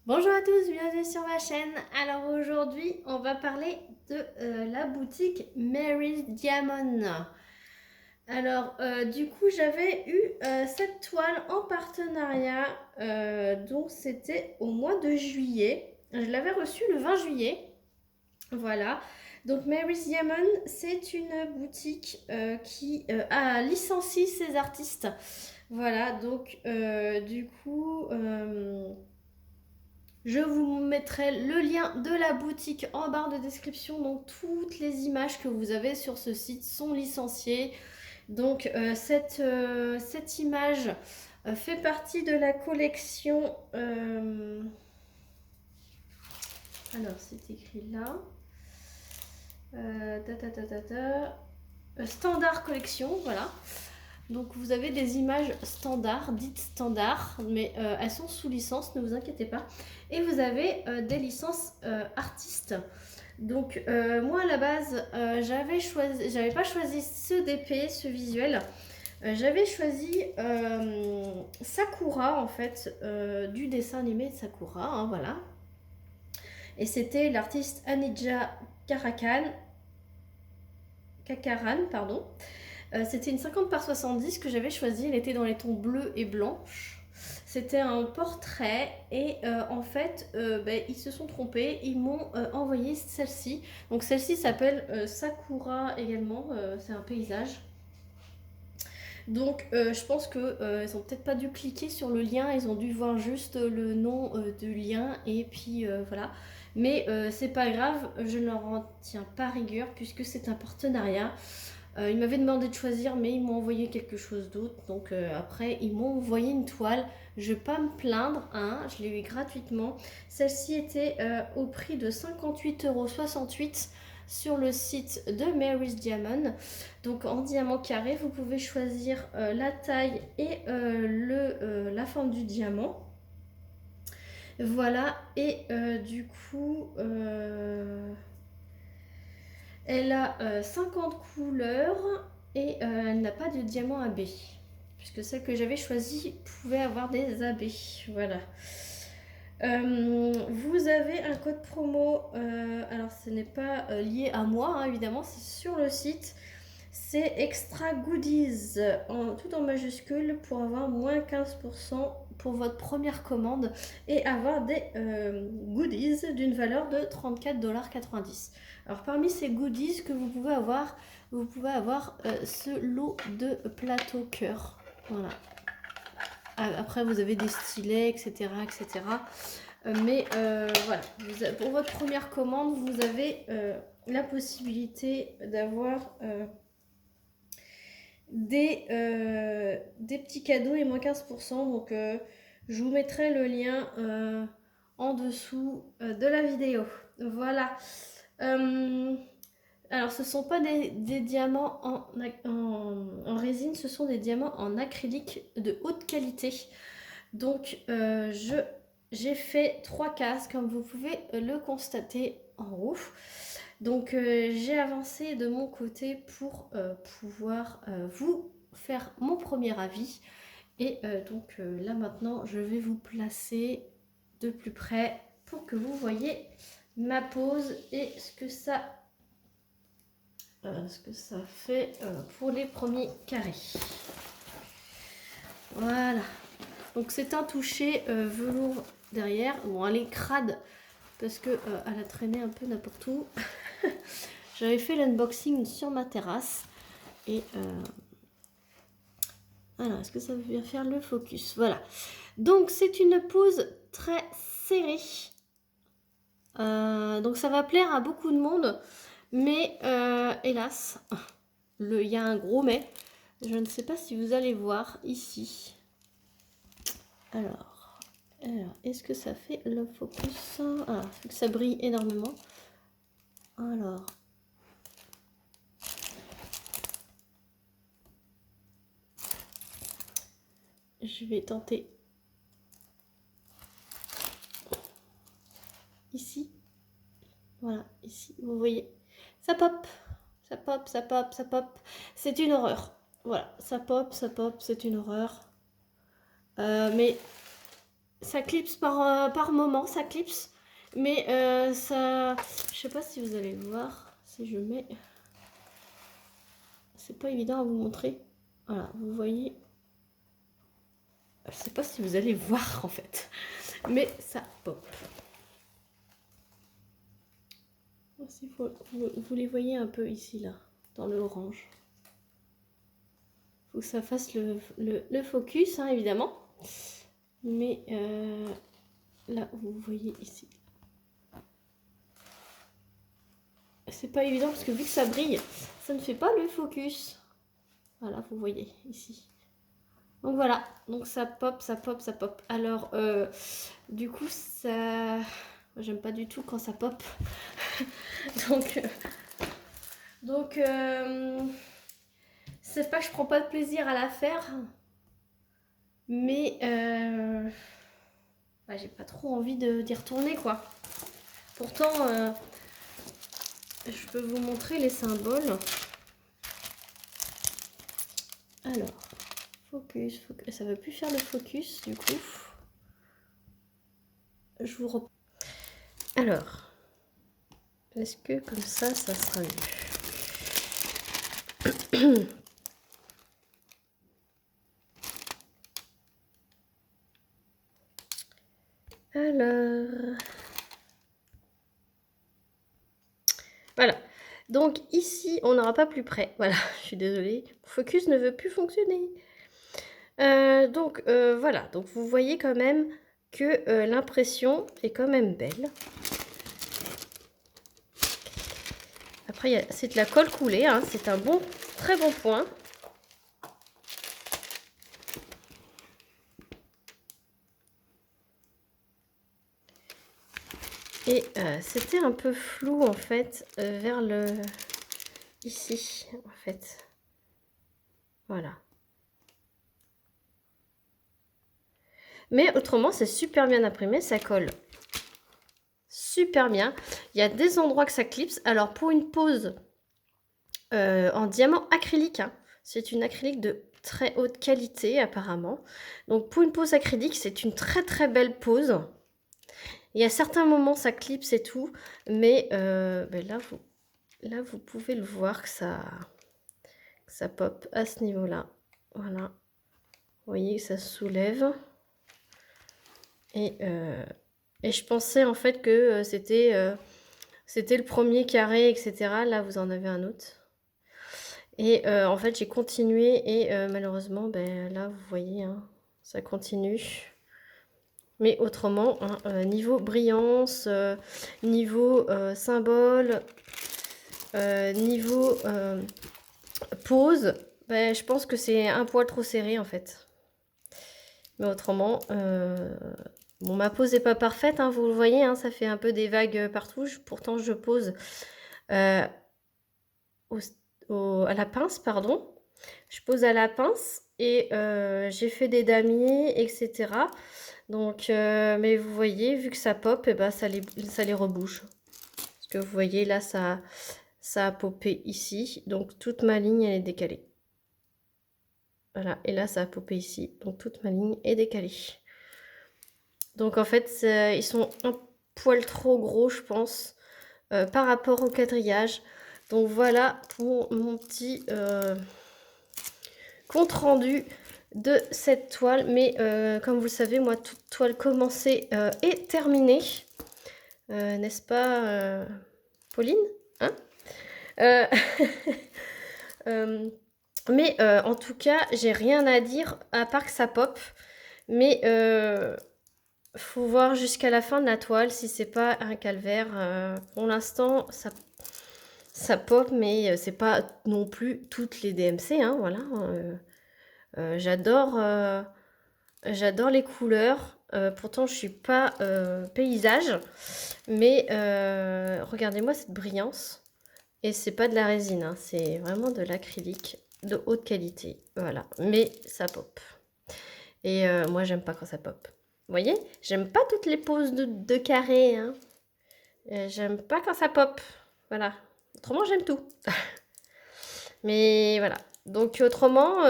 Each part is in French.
Bonjour à tous, bienvenue sur ma chaîne. Alors aujourd'hui, on va parler de la boutique Mary's Diamond. Alors du coup, j'avais eu cette toile en partenariat, donc c'était au mois de juillet. Je l'avais reçue le 20 juillet. Voilà. Donc Mary's Diamond, c'est une boutique qui a licencié ses artistes. Voilà, donc du coup... je vous mettrai le lien de la boutique en barre de description. Donc toutes les images que vous avez sur ce site sont licenciées. Donc cette image fait partie de la collection. Alors c'est écrit là. Standard collection, voilà. Donc vous avez des images standards, dites standards, mais elles sont sous licence, ne vous inquiétez pas. Et vous avez des licences artistes. Donc moi à la base, j'avais pas choisi ce DP, ce visuel. J'avais choisi Sakura en fait, du dessin animé de Sakura, hein, voilà. Et c'était l'artiste Anija Kakaran, pardon. C'était une 50 par 70 que j'avais choisie. Elle était dans les tons bleus et blanches. C'était un portrait et en fait, ils se sont trompés. Ils m'ont envoyé celle-ci. Donc celle-ci s'appelle Sakura également. C'est un paysage. Donc je pense qu'ils n'ont peut-être pas dû cliquer sur le lien. Ils ont dû voir juste le nom du lien et puis voilà. Mais c'est pas grave, je ne leur en tiens pas rigueur puisque c'est un partenariat. Ils m'avaient demandé de choisir, mais ils m'ont envoyé quelque chose d'autre. Donc après, ils m'ont envoyé une toile. Je ne vais pas me plaindre, hein, je l'ai eu gratuitement. Celle-ci était au prix de 58,68 € sur le site de Mary's Diamond. Donc en diamant carré, vous pouvez choisir la taille et la forme du diamant. Voilà, et du coup... elle a 50 couleurs et elle n'a pas de diamant AB. Puisque celle que j'avais choisie pouvait avoir des AB. Voilà. Vous avez un code promo. Alors ce n'est pas lié à moi, hein, évidemment, c'est sur le site. C'est Extra Goodies, tout en majuscule, pour avoir moins 15% pour votre première commande et avoir des goodies d'une valeur de 34,90 $. Alors parmi ces goodies que vous pouvez avoir ce lot de plateaux cœur. Voilà. Après vous avez des stylets, etc. etc. Mais voilà, pour votre première commande, vous avez la possibilité d'avoir des petits cadeaux et moins 15%. Donc je vous mettrai le lien en dessous de la vidéo. Voilà. Alors ce ne sont pas des diamants en résine, ce sont des diamants en acrylique de haute qualité. Donc j'ai fait 3 cases comme vous pouvez le constater en haut. Donc j'ai avancé de mon côté pour pouvoir vous faire mon premier avis. Et donc là maintenant je vais vous placer de plus près pour que vous voyez ma pose et ce que ça fait pour les premiers carrés. Voilà. Donc c'est un toucher velours derrière. Bon, elle est crade parce que elle a traîné un peu n'importe où. J'avais fait l'unboxing sur ma terrasse et voilà, est-ce que ça veut bien faire le focus? Voilà. Donc c'est une pose très serrée. Donc ça va plaire à beaucoup de monde, mais hélas, il y a un gros mais. Je ne sais pas si vous allez voir ici. Alors est-ce que ça fait le focus? Ah, faut que ça brille énormément. Alors, je vais tenter ici. Voilà, ici, vous voyez. Ça pop, ça pop, ça pop, ça pop. C'est une horreur. Voilà, ça pop, c'est une horreur. Mais ça clipse par moment, ça clipse. Mais ça... Je sais pas si vous allez le voir. Si je mets... C'est pas évident à vous montrer. Voilà, vous voyez... Je sais pas si vous allez voir en fait. Mais ça pop. Vous les voyez un peu ici, là, dans le orange. Faut que ça fasse le focus, hein, évidemment. Mais là, vous voyez ici. C'est pas évident parce que vu que ça brille, ça ne fait pas le focus. Voilà, vous voyez ici. Donc voilà, donc ça pop, ça pop, ça pop. Alors, du coup, ça... J'aime pas du tout quand ça pop. donc c'est pas que je prends pas de plaisir à la faire, mais j'ai pas trop envie d'y retourner, quoi. Pourtant, je peux vous montrer les symboles. Alors, focus, ça veut plus faire le focus, du coup. Je vous reprends. Alors, est-ce que comme ça sera mieux? Alors, voilà. Donc ici, on n'aura pas plus près. Voilà, je suis désolée. Focus ne veut plus fonctionner. Voilà. Donc vous voyez quand même que l'impression est quand même belle. Après, c'est de la colle coulée. Hein. C'est un très bon point. Et c'était un peu flou en fait vers le... Ici en fait. Voilà. Mais autrement, c'est super bien imprimé, ça colle super bien. Il y a des endroits que ça clipse. Alors pour une pose en diamant acrylique, hein, c'est une acrylique de très haute qualité apparemment. Donc pour une pose acrylique, c'est une très très belle pose. Il y a certains moments ça clipse et tout, mais là vous pouvez le voir que ça pop à ce niveau-là. Voilà. Vous voyez que ça se soulève. Et je pensais en fait que c'était le premier carré, etc. Là, vous en avez un autre. Et en fait, j'ai continué et malheureusement, là, vous voyez, hein, ça continue. Mais autrement, hein, niveau brillance, niveau symbole, niveau pose, je pense que c'est un poil trop serré en fait. Mais autrement, bon, ma pose n'est pas parfaite, hein, vous le voyez, hein, ça fait un peu des vagues partout. Pourtant, je pose à la pince, pardon. Je pose à la pince et j'ai fait des damiers, etc. Donc, mais vous voyez, vu que ça pop, et ça les rebouche. Parce que vous voyez, là, ça a popé ici. Donc, toute ma ligne, elle est décalée. Voilà, et là, ça a popé ici. Donc, toute ma ligne est décalée. Donc, en fait, ils sont un poil trop gros, je pense, par rapport au quadrillage. Donc, voilà pour mon petit compte rendu de cette toile. Mais comme vous le savez, moi, toute toile commencée est terminée. N'est-ce pas, Pauline, hein? Mais en tout cas, j'ai rien à dire à part que ça pop. Mais faut voir jusqu'à la fin de la toile si c'est pas un calvaire. Pour l'instant, ça pop, mais c'est pas non plus toutes les DMC. Hein, voilà. J'adore les couleurs. Pourtant, je suis pas paysage. Mais regardez-moi cette brillance. Et c'est pas de la résine, hein, c'est vraiment de l'acrylique de haute qualité. Voilà, mais ça pop. Et moi, j'aime pas quand ça pop. Vous voyez, j'aime pas toutes les poses de carré. Hein. J'aime pas quand ça pop. Voilà. Autrement, j'aime tout. Mais voilà. Donc, autrement,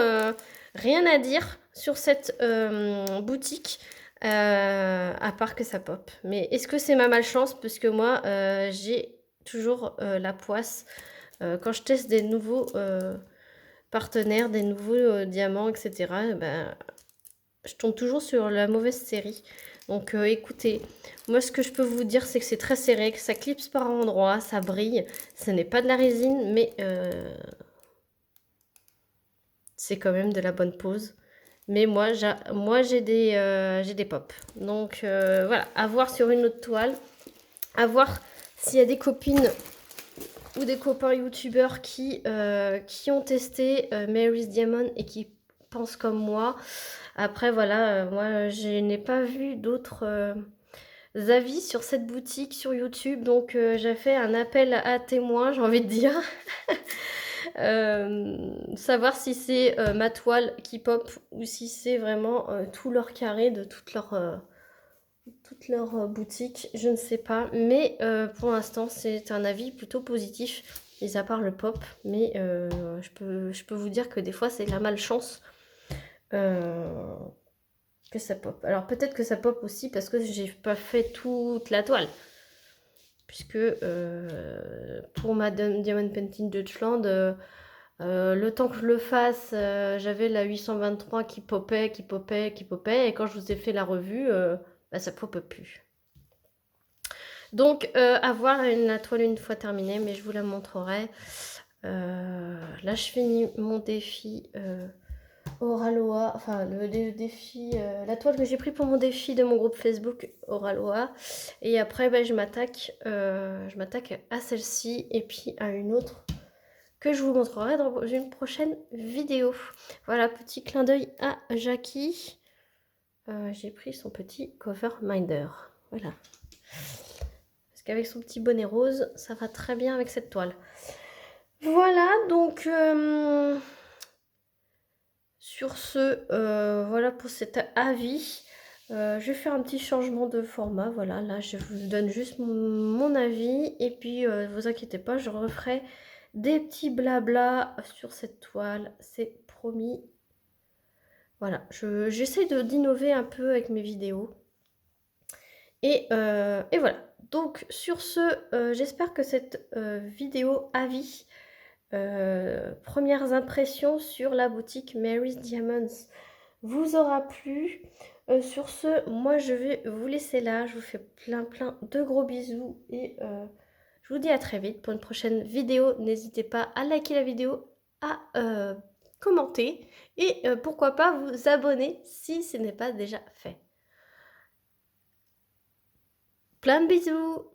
rien à dire sur cette boutique. à part que ça pop. Mais est-ce que c'est ma malchance? Parce que moi, j'ai toujours la poisse. Quand je teste des nouveaux partenaires, des nouveaux diamants, etc., ben, je tombe toujours sur la mauvaise série. Donc écoutez, moi ce que je peux vous dire, c'est que c'est très serré, que ça clipse par endroits, ça brille. Ce n'est pas de la résine, mais c'est quand même de la bonne pose. Mais moi, j'ai des pops. Donc voilà, à voir sur une autre toile. À voir s'il y a des copines ou des copains youtubeurs qui ont testé Mary's Diamond et qui pensent comme moi. Après, voilà, moi, je n'ai pas vu d'autres avis sur cette boutique sur YouTube. Donc, j'ai fait un appel à témoins, j'ai envie de dire. Savoir si c'est ma toile qui pop ou si c'est vraiment tout leur carré de toute leur boutique, je ne sais pas. Mais pour l'instant, c'est un avis plutôt positif, mis à part le pop. Mais je peux vous dire que des fois, c'est la malchance que ça pop. Alors peut-être que ça pop aussi parce que j'ai pas fait toute la toile. Puisque pour ma Diamond Painting Deutschland, le temps que je le fasse, j'avais la 823 qui popait, qui popait, qui popait. Et quand je vous ai fait la revue, bah, ça pop plus. Donc, à voir la toile une fois terminée, mais je vous la montrerai. Là, je finis mon défi Oraloa, enfin le défi, la toile que j'ai pris pour mon défi de mon groupe Facebook Oraloa. Et après, ben, je m'attaque à celle-ci et puis à une autre que je vous montrerai dans une prochaine vidéo. Voilà, petit clin d'œil à Jackie. J'ai pris son petit cover minder. Voilà. Parce qu'avec son petit bonnet rose, ça va très bien avec cette toile. Voilà, donc sur ce, voilà pour cet avis. Je vais faire un petit changement de format. Voilà, là je vous donne juste mon avis. Et puis, ne vous inquiétez pas, je referai des petits blabla sur cette toile. C'est promis. Voilà, j'essaie d'innover un peu avec mes vidéos. Et voilà. Donc sur ce, j'espère que cette vidéo avis, premières impressions sur la boutique Mary's Diamonds vous aura plu. Sur ce, moi je vais vous laisser là. Je vous fais plein de gros bisous et je vous dis à très vite pour une prochaine vidéo. N'hésitez pas à liker la vidéo, à commenter et pourquoi pas vous abonner si ce n'est pas déjà fait. Plein de bisous!